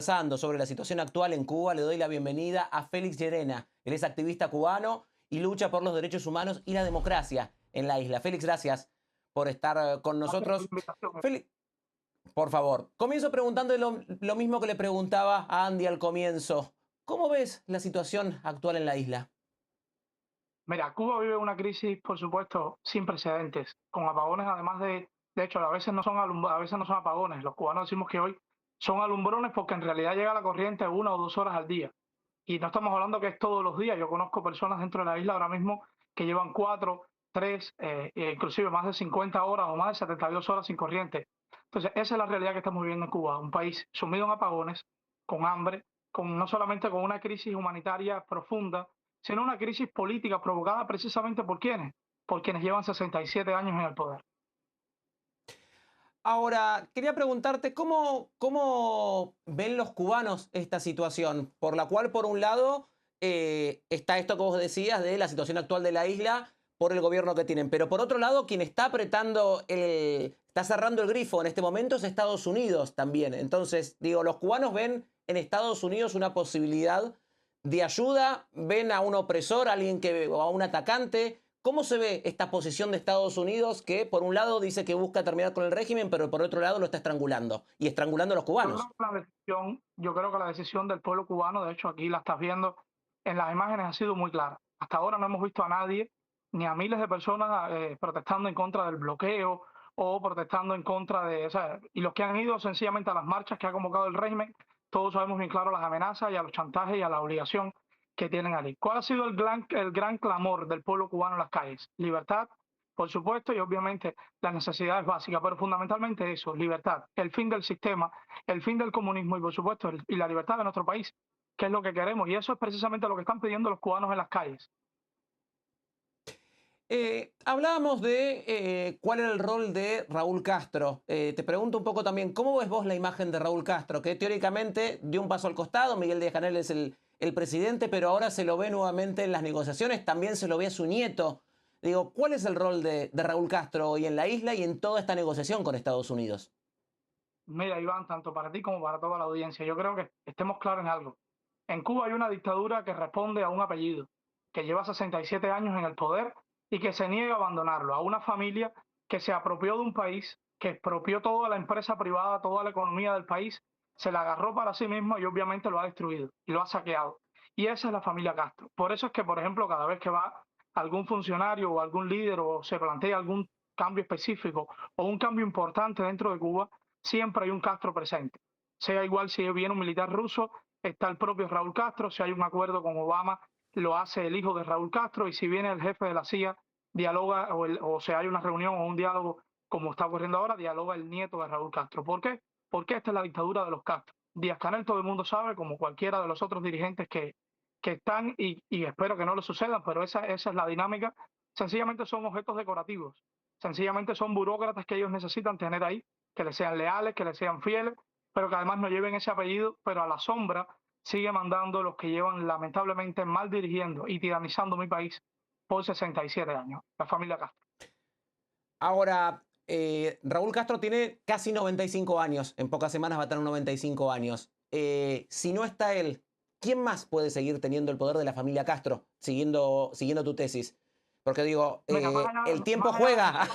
conversando sobre la situación actual en Cuba, le doy la bienvenida a Félix Llerena. Él es activista cubano y lucha por los derechos humanos y la democracia en la isla. Félix, gracias por estar con nosotros. Félix, por favor, comienzo preguntando lo mismo que le preguntaba a Andy al comienzo. ¿Cómo ves la situación actual en la isla? Mira, Cuba vive una crisis, por supuesto, sin precedentes, con apagones, además de hecho, a veces no son a veces no son apagones. Los cubanos decimos que hoy son alumbrones porque en realidad llega la corriente 1 o 2 horas al día. Y no estamos hablando que es todos los días. Yo conozco personas dentro de la isla ahora mismo que llevan 4, 3, inclusive más de 50 horas o más de 72 horas sin corriente. Entonces, esa es la realidad que estamos viviendo en Cuba, un país sumido en apagones, con hambre, no solamente con una crisis humanitaria profunda, sino una crisis política provocada precisamente por quienes llevan 67 años en el poder. Ahora, quería preguntarte, ¿cómo ven los cubanos esta situación? Por la cual, por un lado, está esto que vos decías de la situación actual de la isla por el gobierno que tienen. Pero por otro lado, quien está está cerrando el grifo en este momento es Estados Unidos también. Entonces, digo, los cubanos ven en Estados Unidos una posibilidad de ayuda, ven a un opresor, o a un atacante. ¿Cómo se ve esta posición de Estados Unidos que por un lado dice que busca terminar con el régimen, pero por otro lado lo está estrangulando y estrangulando a los Yo creo cubanos? que la decisión del pueblo cubano, de hecho aquí la estás viendo en las imágenes, ha sido muy clara. Hasta ahora no hemos visto a nadie, ni a miles de personas protestando en contra del bloqueo o protestando en contra o sea, y los que han ido sencillamente a las marchas que ha convocado el régimen, todos sabemos bien claro las amenazas y a los chantajes y a la obligación que tienen allí. ¿Cuál ha sido el gran clamor del pueblo cubano en las calles? Libertad, por supuesto, y obviamente las necesidades básicas, pero fundamentalmente eso, libertad, el fin del sistema, el fin del comunismo y por supuesto y la libertad de nuestro país, que es lo que queremos. Y eso es precisamente lo que están pidiendo los cubanos en las calles. Hablábamos de cuál era el rol de Raúl Castro. Te pregunto un poco también, ¿cómo ves vos la imagen de Raúl Castro? Que teóricamente dio un paso al costado, Miguel Díaz-Canel es el presidente, pero ahora se lo ve nuevamente en las negociaciones, también se lo ve a su nieto. Digo, ¿cuál es el rol de Raúl Castro hoy en la isla y en toda esta negociación con Estados Unidos? Mira, Iván, tanto para ti como para toda la audiencia, yo creo que estemos claros en algo. En Cuba hay una dictadura que responde a un apellido, que lleva 67 años en el poder y que se niega a abandonarlo, a una familia que se apropió de un país, que expropió toda la empresa privada, toda la economía del país, se la agarró para sí misma y obviamente lo ha destruido y lo ha saqueado. Y esa es la familia Castro. Por eso es que, por ejemplo, cada vez que va algún funcionario o algún líder o se plantea algún cambio específico o un cambio importante dentro de Cuba, siempre hay un Castro presente. Sea igual si viene un militar ruso, está el propio Raúl Castro, si hay un acuerdo con Obama, lo hace el hijo de Raúl Castro, y si viene el jefe de la CIA, dialoga, o si hay una reunión o un diálogo como está ocurriendo ahora, dialoga el nieto de Raúl Castro. ¿Por qué? Porque esta es la dictadura de los Castro. Díaz-Canel todo el mundo sabe, como cualquiera de los otros dirigentes que están, y espero que no le sucedan, pero esa es la dinámica, sencillamente son objetos decorativos, sencillamente son burócratas que ellos necesitan tener ahí, que les sean leales, que les sean fieles, pero que además no lleven ese apellido, pero a la sombra sigue mandando los que llevan lamentablemente mal dirigiendo y tiranizando mi país por 67 años, la familia Castro. Ahora, Raúl Castro tiene casi 95 años, en pocas semanas va a tener 95 años. Si no está él, ¿quién más puede seguir teniendo el poder de la familia Castro, siguiendo tu tesis? Porque digo, Mira, el tiempo juega.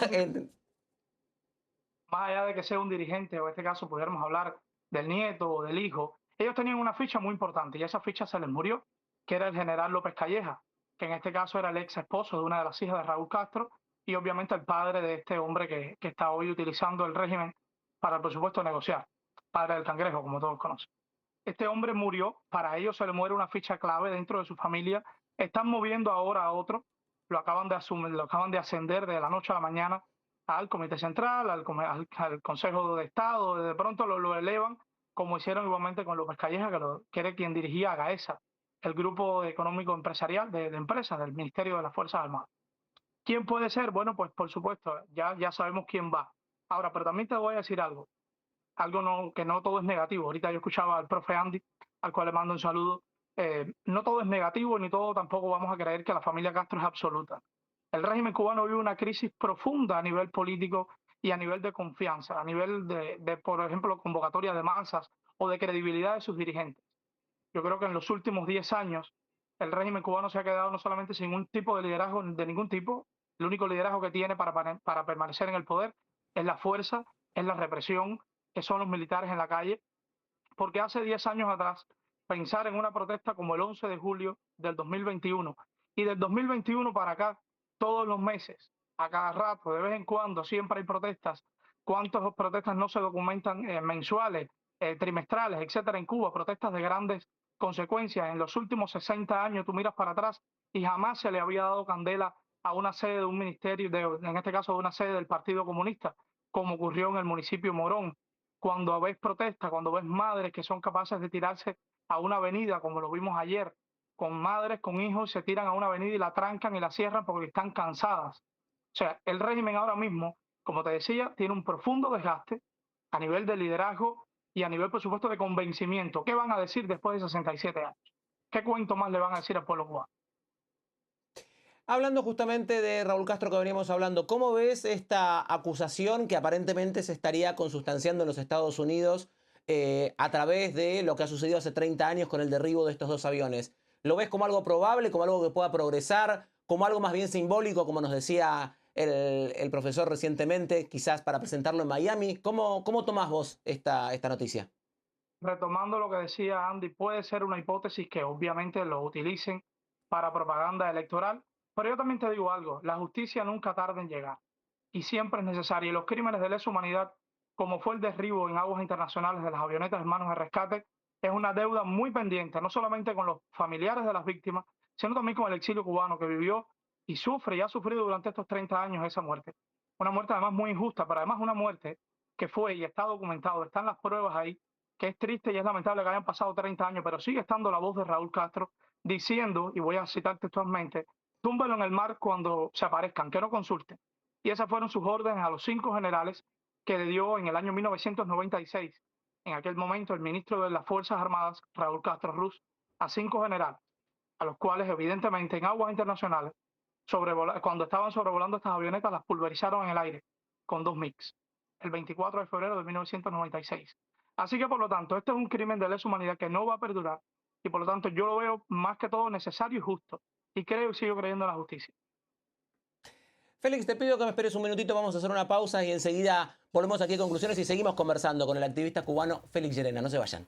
más allá de que sea un dirigente, o en este caso pudiéramos hablar del nieto o del hijo, ellos tenían una ficha muy importante y esa ficha se les murió, que era el general López Calleja, que en este caso era el ex esposo de una de las hijas de Raúl Castro y obviamente el padre de este hombre que está hoy utilizando el régimen para, por supuesto, negociar, padre del cangrejo, como todos conocen. Este hombre murió, para ellos se le muere una ficha clave dentro de su familia, están moviendo ahora a otro, lo acaban de asumir, lo acaban de ascender de la noche a la mañana al Comité Central, al Consejo de Estado, de pronto lo elevan, como hicieron igualmente con López Calleja, que era quien dirigía a GAESA, el grupo económico empresarial de empresas del Ministerio de las Fuerzas Armadas. ¿Quién puede ser? Bueno, pues por supuesto, ya sabemos quién va. Ahora, pero también te voy a decir algo que no todo es negativo. Ahorita yo escuchaba al profe Andy, al cual le mando un saludo. No todo es negativo, ni todo tampoco vamos a creer que la familia Castro es absoluta. El régimen cubano vive una crisis profunda a nivel político y a nivel de confianza, a nivel por ejemplo, convocatoria de masas o de credibilidad de sus dirigentes. Yo creo que en los últimos 10 años el régimen cubano se ha quedado no solamente sin un tipo de liderazgo de ningún tipo, el único liderazgo que tiene para permanecer en el poder es la fuerza, es la represión, que son los militares en la calle, porque hace 10 años atrás pensar en una protesta como el 11 de julio del 2021 y del 2021 para acá, todos los meses, a cada rato, de vez en cuando, siempre hay protestas. ¿Cuántas protestas no se documentan mensuales, trimestrales, etcétera, en Cuba? Protestas de grandes consecuencias. En los últimos 60 años tú miras para atrás y jamás se le había dado candela a una sede de un ministerio, en este caso de una sede del Partido Comunista, como ocurrió en el municipio Morón. Cuando ves protestas, cuando ves madres que son capaces de tirarse a una avenida, como lo vimos ayer, con madres, con hijos, se tiran a una avenida y la trancan y la cierran porque están cansadas. O sea, el régimen ahora mismo, como te decía, tiene un profundo desgaste a nivel de liderazgo y a nivel, por supuesto, de convencimiento. ¿Qué van a decir después de 67 años? ¿Qué cuento más le van a decir al pueblo cubano? Hablando justamente de Raúl Castro que veníamos hablando, ¿cómo ves esta acusación que aparentemente se estaría consustanciando en los Estados Unidos a través de lo que ha sucedido hace 30 años con el derribo de estos dos aviones? ¿Lo ves como algo probable, como algo que pueda progresar, como algo más bien simbólico, como nos decía el profesor recientemente, quizás para presentarlo en Miami? ¿Cómo tomás vos esta noticia? Retomando lo que decía Andy, puede ser una hipótesis que obviamente lo utilicen para propaganda electoral, pero yo también te digo algo, la justicia nunca tarda en llegar y siempre es necesaria. Y los crímenes de lesa humanidad, como fue el derribo en aguas internacionales de las avionetas Hermanos de Rescate, es una deuda muy pendiente, no solamente con los familiares de las víctimas, sino también con el exilio cubano que vivió y sufre y ha sufrido durante estos 30 años esa muerte. Una muerte además muy injusta, pero además una muerte que fue y está documentado, están las pruebas ahí, que es triste y es lamentable que hayan pasado 30 años, pero sigue estando la voz de Raúl Castro diciendo, y voy a citar textualmente, túmbelo en el mar cuando se aparezcan, que no consulten. Y esas fueron sus órdenes a los 5 generales que le dio en el año 1996, en aquel momento el ministro de las Fuerzas Armadas, Raúl Castro Ruz, a 5 generales, a los cuales evidentemente en aguas internacionales, cuando estaban sobrevolando estas avionetas, las pulverizaron en el aire con 2 MiGs, el 24 de febrero de 1996. Así que, por lo tanto, este es un crimen de lesa humanidad que no va a perdurar y, por lo tanto, yo lo veo más que todo necesario y justo. Y creo y sigo creyendo en la justicia. Félix, te pido que me esperes un minutito, vamos a hacer una pausa y enseguida volvemos aquí a conclusiones y seguimos conversando con el activista cubano Félix Llerena. No se vayan.